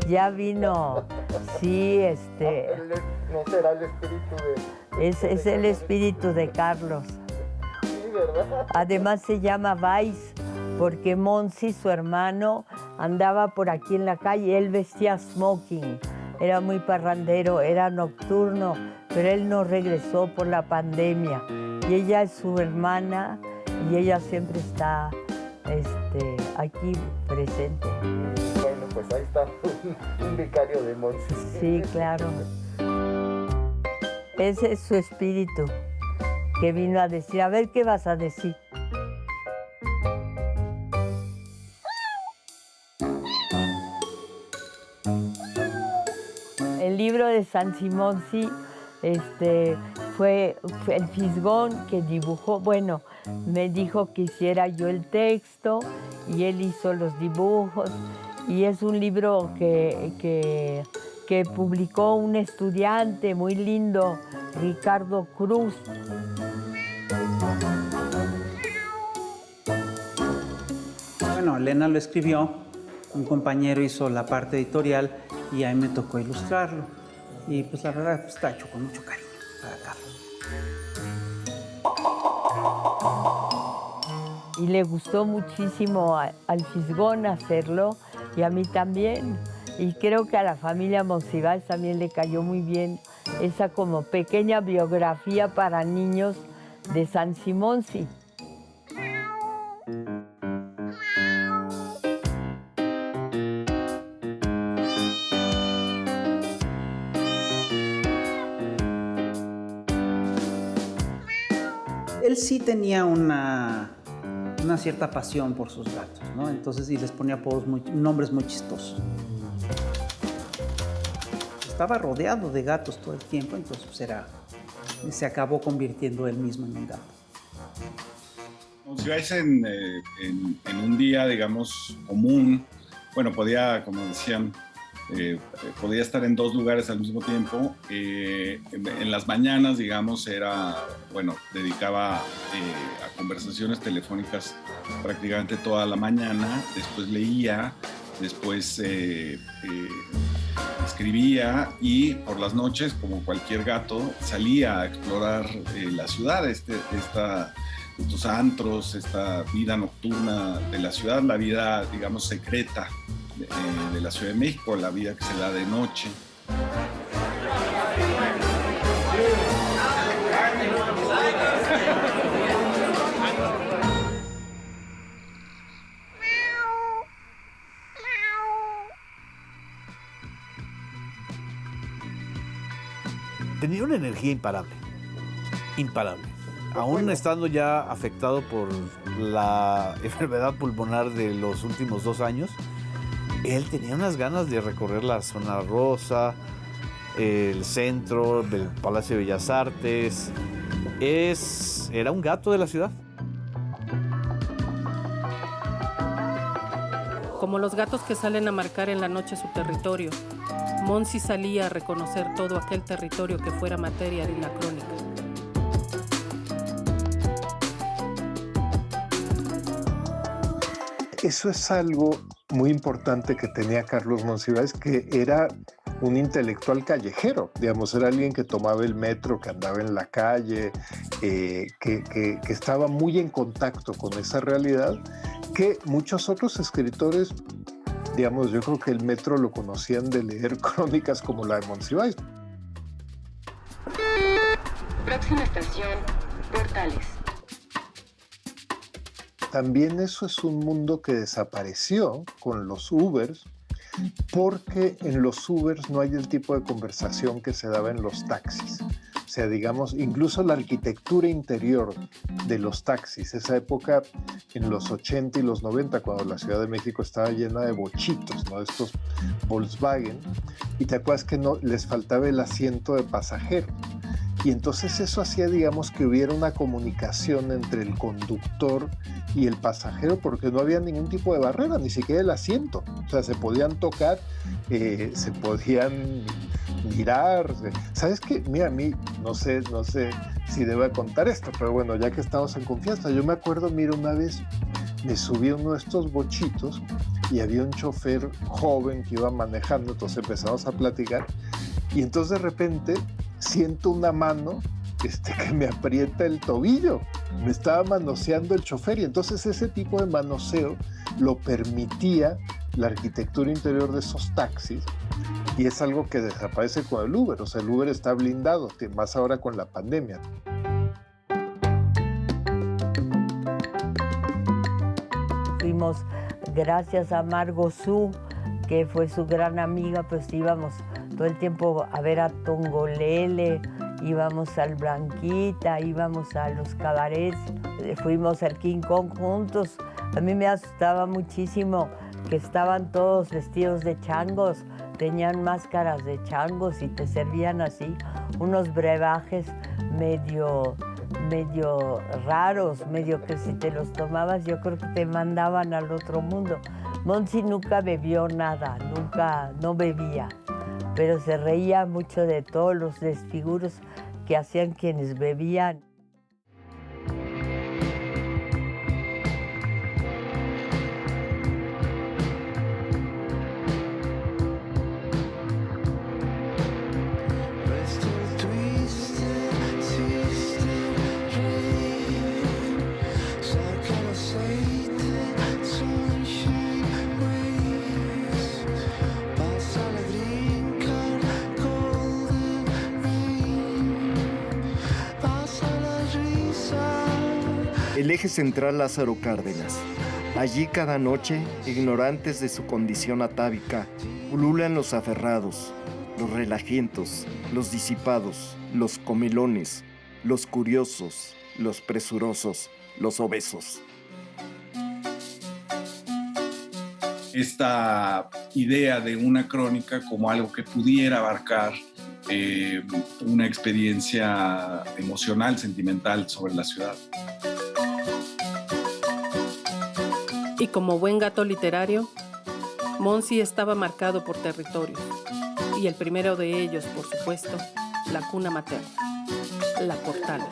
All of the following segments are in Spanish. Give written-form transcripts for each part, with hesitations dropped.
Ya vino, sí, ¿No será el espíritu de...? es el espíritu de Carlos. Sí, ¿verdad? Además se llama Vice, porque Monsi, su hermano, andaba por aquí en la calle, él vestía smoking, era muy parrandero, era nocturno, pero él no regresó por la pandemia. Y ella es su hermana y ella siempre está aquí presente. Bueno, pues ahí está un vicario de Monsi. Sí, claro. Ese es su espíritu que vino a decir, a ver qué vas a decir. El libro de San Simonsi fue el Fisgón que dibujó, bueno, me dijo que hiciera yo el texto y él hizo los dibujos. Y es un libro que publicó un estudiante muy lindo, Ricardo Cruz. Bueno, Elena lo escribió, un compañero hizo la parte editorial y a mí me tocó ilustrarlo. Y pues la verdad está hecho con mucho cariño para Carlos. Y le gustó muchísimo al Fisgón hacerlo y a mí también. Y creo que a la familia Monsiváis también le cayó muy bien esa como pequeña biografía para niños de San Simonsi. Él sí tenía una cierta pasión por sus gatos, ¿no? Entonces, y les ponía nombres muy chistosos. Estaba rodeado de gatos todo el tiempo, entonces pues se acabó convirtiendo él mismo en un gato. Monsiváis en un día, digamos, común, bueno, podía, como decían, podía estar en dos lugares al mismo tiempo. En las mañanas, digamos, dedicaba a conversaciones telefónicas prácticamente toda la mañana, después leía, después escribía y por las noches, como cualquier gato, salía a explorar la ciudad, estos antros, esta vida nocturna de la ciudad, la vida, digamos, secreta de la Ciudad de México, la vida que se da de noche. Tenía una energía imparable, aún estando ya afectado por la enfermedad pulmonar de los últimos 2 años. Él tenía unas ganas de recorrer la zona rosa, el centro, el Palacio de Bellas Artes. Era un gato de la ciudad. Como los gatos que salen a marcar en la noche su territorio, Monsi salía a reconocer todo aquel territorio que fuera materia de la crónica. Eso es algo muy importante que tenía Carlos Monsiváis, que era un intelectual callejero, digamos, era alguien que tomaba el metro, que andaba en la calle, que estaba muy en contacto con esa realidad, que muchos otros escritores, digamos, yo creo que el metro lo conocían de leer crónicas como la de Monsiváis. Próxima estación, Portales. También eso es un mundo que desapareció con los Ubers, porque en los Ubers no hay el tipo de conversación que se daba en los taxis. O sea, digamos, incluso la arquitectura interior de los taxis, esa época en los 80 y los 90, cuando la Ciudad de México estaba llena de bochitos, ¿no? Estos Volkswagen, y te acuerdas que no les faltaba el asiento de pasajero. Y entonces eso hacía, digamos, que hubiera una comunicación entre el conductor y el pasajero, porque no había ningún tipo de barrera, ni siquiera el asiento. O sea, se podían tocar, se podían mirar. ¿Sabes qué? Mira, a mí, no sé si debo contar esto, pero bueno, ya que estamos en confianza, yo me acuerdo, mira, una vez me subí a uno de estos bochitos y había un chofer joven que iba manejando, entonces empezamos a platicar y entonces de repente siento una mano que me aprieta el tobillo, me estaba manoseando el chofer y entonces ese tipo de manoseo lo permitía la arquitectura interior de esos taxis y es algo que desaparece con el Uber, o sea, el Uber está blindado, más ahora con la pandemia. Fuimos, gracias a Margo Su, que fue su gran amiga, pues íbamos todo el tiempo a ver a Tongolele, íbamos al Blanquita, íbamos a los cabarets, fuimos al King Kong juntos. A mí me asustaba muchísimo que estaban todos vestidos de changos, tenían máscaras de changos y te servían así unos brebajes medio raros, medio que si te los tomabas yo creo que te mandaban al otro mundo. Monsi nunca bebió nada, no bebía, pero se reía mucho de todos los desfiguros que hacían quienes bebían. El eje central Lázaro Cárdenas. Allí cada noche, ignorantes de su condición atávica, pululan los aferrados, los relajientos, los disipados, los comelones, los curiosos, los presurosos, los obesos. Esta idea de una crónica como algo que pudiera abarcar una experiencia emocional, sentimental sobre la ciudad. Y como buen gato literario, Monsi estaba marcado por territorios. Y el primero de ellos, por supuesto, la cuna materna, la Portales.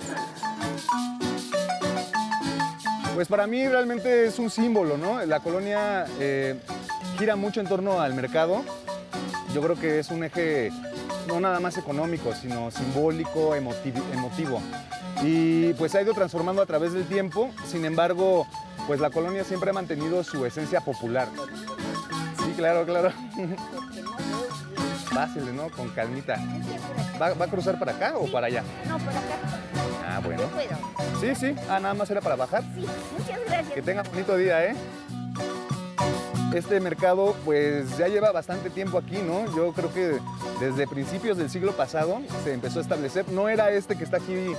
Pues para mí realmente es un símbolo, ¿no? La colonia gira mucho en torno al mercado. Yo creo que es un eje no nada más económico, sino simbólico, emotivo. Y pues se ha ido transformando a través del tiempo. Sin embargo, pues la colonia siempre ha mantenido su esencia popular. Sí, claro. Fácil, ¿no? Con calmita. ¿Va a cruzar para acá o para allá? No, por acá. Ah, bueno. Yo puedo. Sí. Ah, nada más era para bajar. Sí, muchas gracias. Que tenga bonito día, ¿eh? Este mercado, pues, ya lleva bastante tiempo aquí, ¿no? Yo creo que desde principios del siglo pasado se empezó a establecer. No era este que está aquí,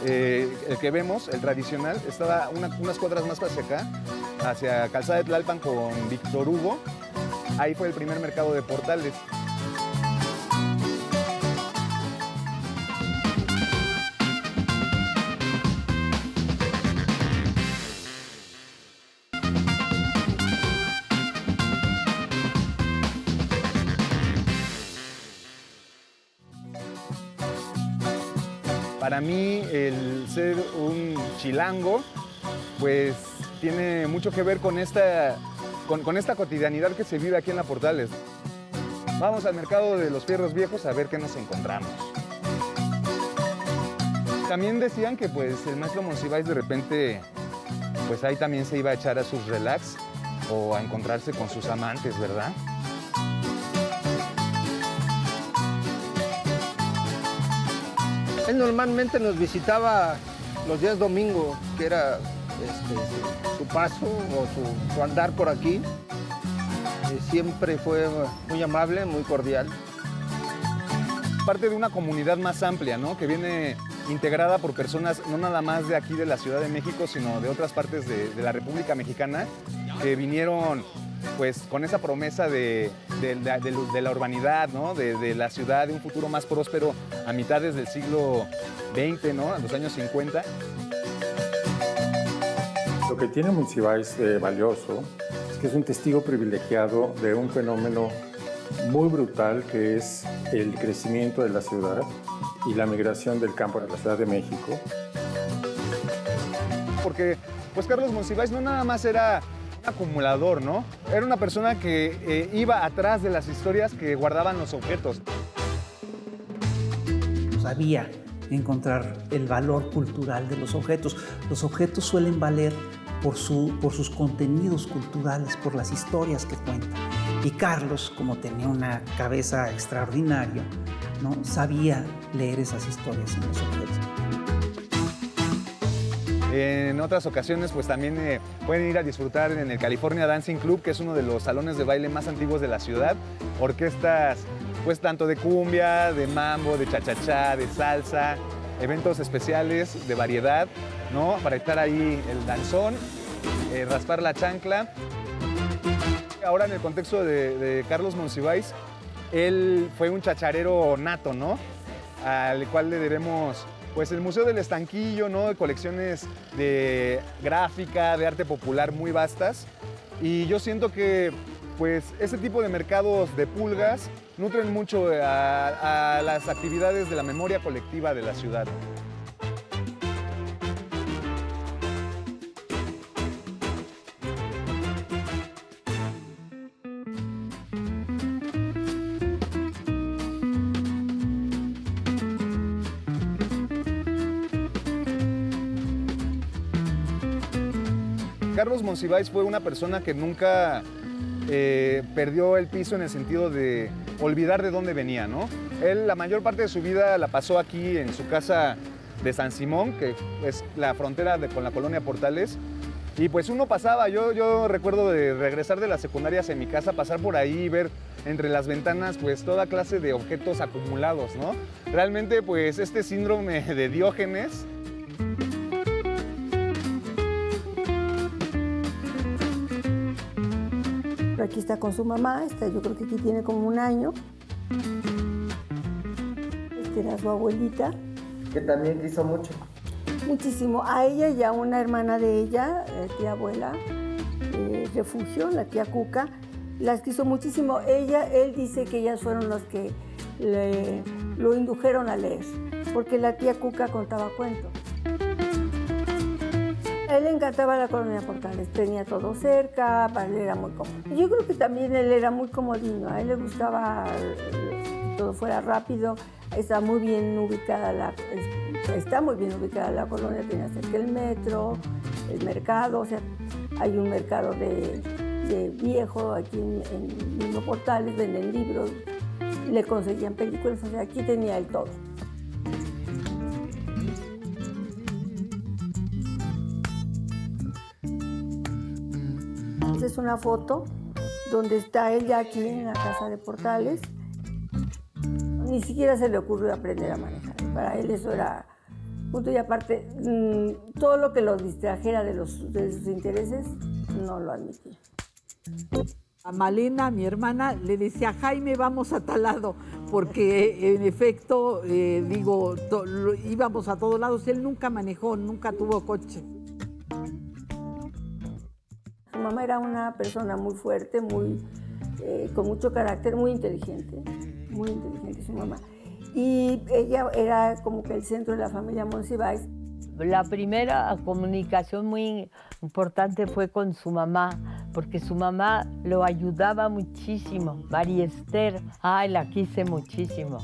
el que vemos, el tradicional. Estaba unas cuadras más hacia acá, hacia Calzada de Tlalpan con Víctor Hugo. Ahí fue el primer mercado de Portales. Para mí, el ser un chilango, pues tiene mucho que ver con esta cotidianidad que se vive aquí en la Portales. Vamos al mercado de los Fierros Viejos a ver qué nos encontramos. También decían que pues el maestro Monsiváis de repente, pues ahí también se iba a echar a sus relax o a encontrarse con sus amantes, ¿verdad? Él normalmente nos visitaba los días domingo, que era su paso o su andar por aquí. Siempre fue muy amable, muy cordial. Parte de una comunidad más amplia, ¿no? Que viene integrada por personas no nada más de aquí de la Ciudad de México, sino de otras partes de la República Mexicana, que vinieron pues con esa promesa de la urbanidad, ¿no? De la ciudad, de un futuro más próspero a mitades del siglo XX, ¿no? A los años 50. Lo que tiene Monsiváis de valioso es que es un testigo privilegiado de un fenómeno muy brutal que es el crecimiento de la ciudad y la migración del campo a la Ciudad de México. Porque pues Carlos Monsiváis no nada más era un acumulador, ¿no? Era una persona que iba atrás de las historias que guardaban los objetos. Sabía encontrar el valor cultural de los objetos. Los objetos suelen valer por sus contenidos culturales, por las historias que cuentan. Y Carlos, como tenía una cabeza extraordinaria, ¿no? Sabía leer esas historias en los objetos. En otras ocasiones, pues también pueden ir a disfrutar en el California Dancing Club, que es uno de los salones de baile más antiguos de la ciudad. Orquestas, pues tanto de cumbia, de mambo, de cha-cha-cha, de salsa, eventos especiales de variedad, ¿no? Para estar ahí el danzón, raspar la chancla. Ahora en el contexto de Carlos Monsiváis, él fue un chacharero nato, ¿no? Al cual le debemos pues el Museo del Estanquillo, ¿no? De colecciones de gráfica, de arte popular muy vastas. Y yo siento que pues este tipo de mercados de pulgas nutren mucho a las actividades de la memoria colectiva de la ciudad. Carlos Monsiváis fue una persona que nunca perdió el piso en el sentido de olvidar de dónde venía, ¿no? Él la mayor parte de su vida la pasó aquí en su casa de San Simón, que es la frontera con la colonia Portales. Y pues uno pasaba, yo recuerdo de regresar de las secundarias en mi casa, pasar por ahí y ver entre las ventanas pues toda clase de objetos acumulados, ¿no? Realmente pues este síndrome de Diógenes Aquí está con su mamá, yo creo que aquí tiene como 1 año. Era su abuelita. Que también quiso mucho. Muchísimo. A ella y a una hermana de ella, tía abuela, Refugio, la tía Cuca, las quiso muchísimo. Él dice que ellas fueron los que lo indujeron a leer, porque la tía Cuca contaba cuentos. A él le encantaba la colonia Portales, tenía todo cerca, para él era muy cómodo. Yo creo que también él era muy comodino, a él le gustaba que todo fuera rápido, está muy bien ubicada la colonia, tenía cerca el metro, el mercado, o sea, hay un mercado de viejo aquí en mismo Portales, venden libros, le conseguían películas, o sea, aquí tenía él todo. Es una foto donde está él ya aquí en la casa de Portales. Ni siquiera se le ocurrió aprender a manejar. Para él eso era punto y aparte. Todo lo que lo distrajera de sus intereses no lo admitía. A Malena, mi hermana, le decía, Jaime, vamos a tal lado, porque en efecto, íbamos a todos lados. Él nunca manejó, nunca tuvo coche. Su mamá era una persona muy fuerte, con mucho carácter, muy inteligente su mamá. Y ella era como que el centro de la familia Monsiváis. La primera comunicación muy importante fue con su mamá, porque su mamá lo ayudaba muchísimo. María Esther, la quise muchísimo.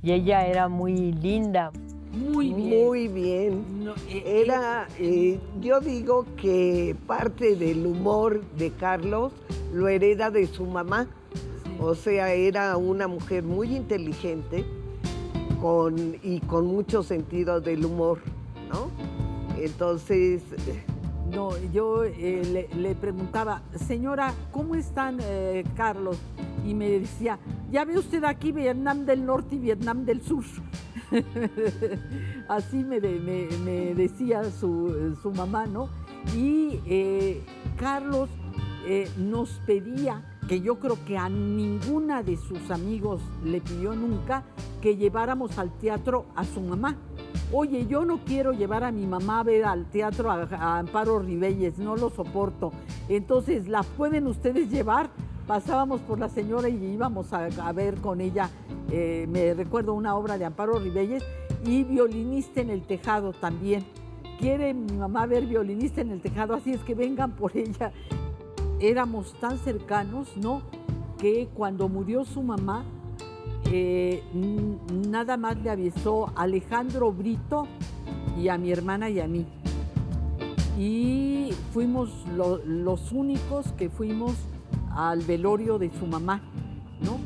Y ella era muy linda. Muy bien. Muy bien. Yo digo que parte del humor de Carlos lo hereda de su mamá. O sea, era una mujer muy inteligente y con mucho sentido del humor, ¿no? Entonces, No, yo le preguntaba, señora, ¿cómo están Carlos? Y me decía, ya ve usted aquí Vietnam del Norte y Vietnam del Sur. Así me decía su mamá, ¿no? Y Carlos nos pedía, que yo creo que a ninguna de sus amigos le pidió nunca, que lleváramos al teatro a su mamá. Oye, yo no quiero llevar a mi mamá a ver al teatro a Amparo Ribelles, no lo soporto. Entonces, ¿la pueden ustedes llevar? Pasábamos por la señora y íbamos a ver con ella, me recuerdo una obra de Amparo Ribelles, y Violinista en el Tejado también. Quiere mi mamá ver Violinista en el Tejado, así es que vengan por ella. Éramos tan cercanos, ¿no?, que cuando murió su mamá, nada más le avisó a Alejandro Brito y a mi hermana y a mí. Y fuimos los únicos que fuimos al velorio de su mamá, ¿no?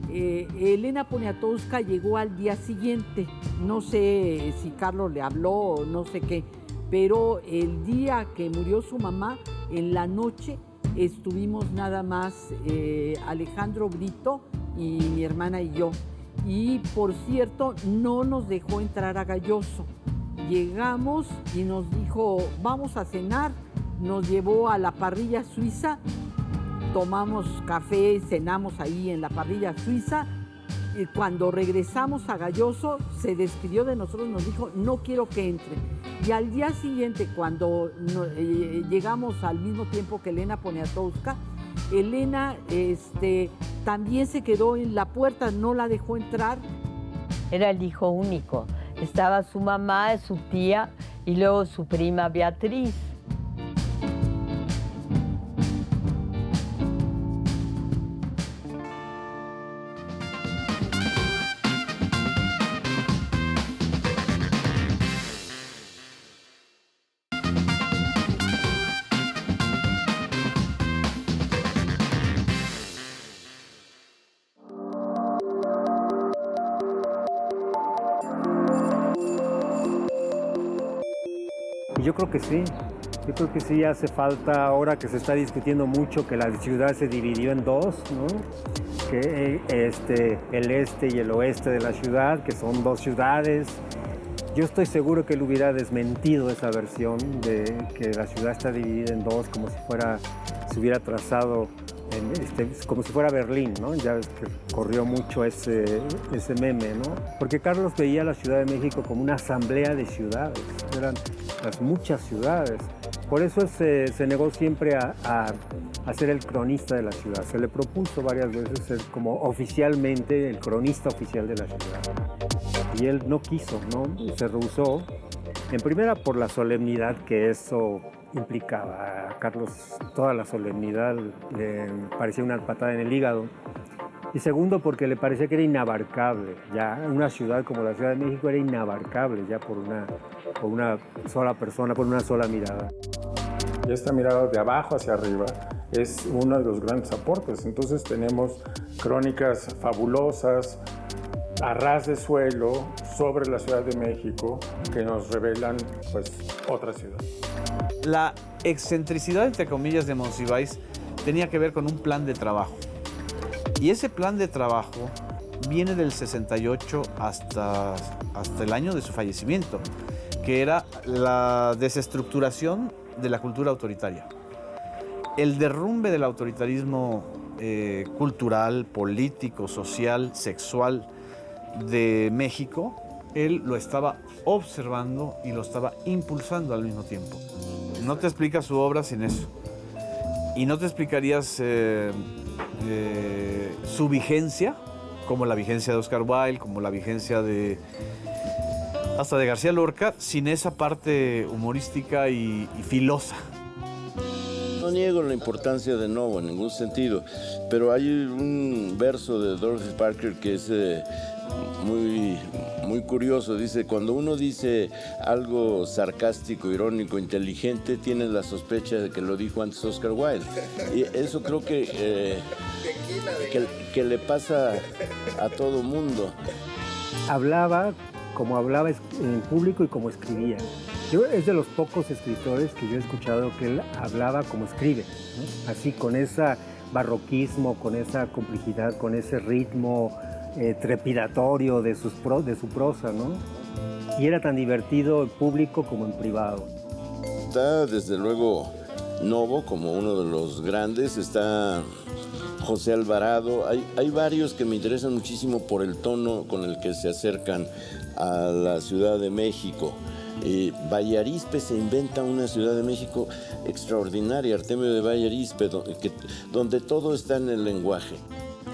Elena Poniatowska llegó al día siguiente, no sé si Carlos le habló o no sé qué, pero el día que murió su mamá, en la noche, estuvimos nada más Alejandro Brito y mi hermana y yo. Y por cierto, no nos dejó entrar a Galloso. Llegamos y nos dijo, vamos a cenar. Nos llevó a la parrilla suiza, tomamos café, cenamos ahí en la parrilla suiza. Y cuando regresamos a Galloso, se despidió de nosotros, nos dijo, no quiero que entre. Y al día siguiente, cuando llegamos al mismo tiempo que Elena Poniatowska, Elena también se quedó en la puerta, no la dejó entrar. Era el hijo único. Estaba su mamá, su tía y luego su prima Beatriz. Yo creo que sí hace falta, ahora que se está discutiendo mucho que la ciudad se dividió en dos, ¿no? Que el este y el oeste de la ciudad, que son dos ciudades. Yo estoy seguro que él hubiera desmentido esa versión de que la ciudad está dividida en dos, como si se hubiera trazado, como si fuera Berlín, ¿no? Ya ves que corrió mucho ese meme, ¿no? Porque Carlos veía a la Ciudad de México como una asamblea de ciudades, eran las muchas ciudades. Por eso se negó siempre a ser el cronista de la ciudad. Se le propuso varias veces ser como oficialmente el cronista oficial de la ciudad. Y él no quiso, ¿no? Se rehusó, en primera por la solemnidad que eso implicaba. A Carlos toda la solemnidad le parecía una patada en el hígado. Y segundo, porque le parecía que era inabarcable. Ya una ciudad como la Ciudad de México era inabarcable ya por una sola persona, por una sola mirada. Y esta mirada de abajo hacia arriba es uno de los grandes aportes. Entonces tenemos crónicas fabulosas, a ras de suelo, sobre la Ciudad de México, que nos revelan pues otra ciudad. La excentricidad, entre comillas, de Monsiváis tenía que ver con un plan de trabajo. Y ese plan de trabajo viene del 68 hasta el año de su fallecimiento, que era la desestructuración de la cultura autoritaria. El derrumbe del autoritarismo cultural, político, social, sexual de México, él lo estaba observando y lo estaba impulsando al mismo tiempo. No te explicas su obra sin eso. Y no te explicarías su vigencia, como la vigencia de Oscar Wilde, como la vigencia hasta de García Lorca, sin esa parte humorística y filosa. No niego la importancia de Novo en ningún sentido, pero hay un verso de Dorothy Parker que es muy curioso. Dice, cuando uno dice algo sarcástico, irónico, inteligente, tienes la sospecha de que lo dijo antes Oscar Wilde. Y eso creo que le pasa a todo mundo. Hablaba como hablaba en público y como escribía. Es de los pocos escritores que yo he escuchado que él hablaba como escribe, ¿no? Así, con ese barroquismo, con esa complejidad, con ese ritmo trepidatorio de su prosa, ¿no? Y era tan divertido en público como en privado. Está desde luego Novo como uno de los grandes, está José Alvarado, hay varios que me interesan muchísimo por el tono con el que se acercan a la Ciudad de México. Valle Arizpe se inventa una Ciudad de México extraordinaria, Artemio de Valle Arizpe, donde todo está en el lenguaje.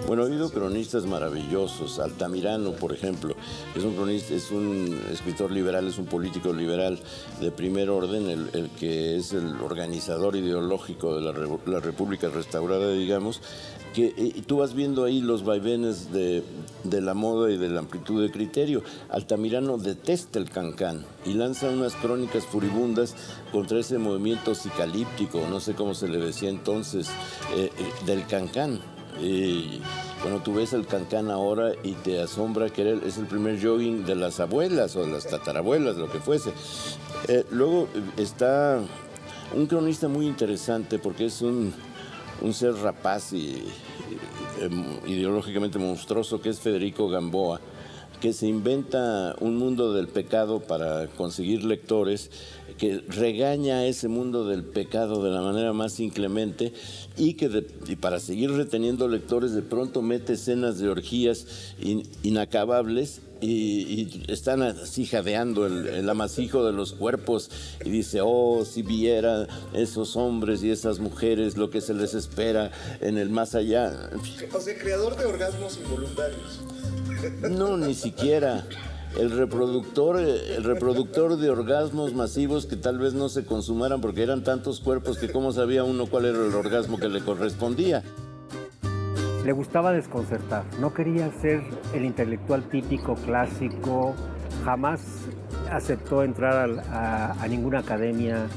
Bueno, ha habido cronistas maravillosos. Altamirano, por ejemplo, es un cronista, es un escritor liberal, es un político liberal de primer orden, el que es el organizador ideológico de la República Restaurada, digamos, y tú vas viendo ahí los vaivenes de la moda y de la amplitud de criterio. Altamirano detesta el cancán y lanza unas crónicas furibundas contra ese movimiento psicalíptico, no sé cómo se le decía entonces, del cancán. Y bueno, tú ves el cancán ahora y te asombra que es el primer jogging de las abuelas o de las tatarabuelas, lo que fuese. Luego está un cronista muy interesante porque es un ser rapaz y ideológicamente monstruoso, que es Federico Gamboa, que se inventa un mundo del pecado para conseguir lectores, que regaña ese mundo del pecado de la manera más inclemente y para seguir reteniendo lectores de pronto mete escenas de orgías inacabables y están así jadeando el amasijo de los cuerpos y dice, oh, si viera esos hombres y esas mujeres lo que se les espera en el más allá. O sea, creador de orgasmos involuntarios. No, ni siquiera. El reproductor de orgasmos masivos que tal vez no se consumaran porque eran tantos cuerpos que cómo sabía uno cuál era el orgasmo que le correspondía. Le gustaba desconcertar, no quería ser el intelectual típico, clásico, jamás aceptó entrar a ninguna academia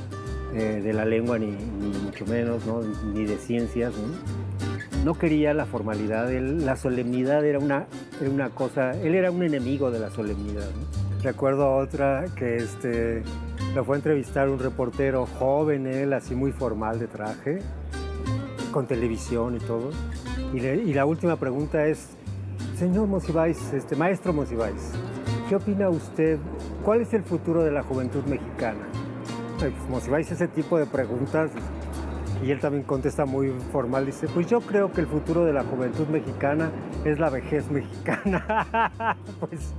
de la lengua, ni mucho menos, ¿no? Ni de ciencias, ¿no? No quería la formalidad, la solemnidad era una cosa, él era un enemigo de la solemnidad, ¿no? Recuerdo otra que lo fue a entrevistar un reportero joven, él así muy formal de traje, con televisión y todo, y la última pregunta es, señor Monsiváis, maestro Monsiváis, ¿qué opina usted? ¿Cuál es el futuro de la juventud mexicana? Pues Monsiváis ese tipo de preguntas. Y él también contesta muy formal, dice, pues yo creo que el futuro de la juventud mexicana es la vejez mexicana. Pues...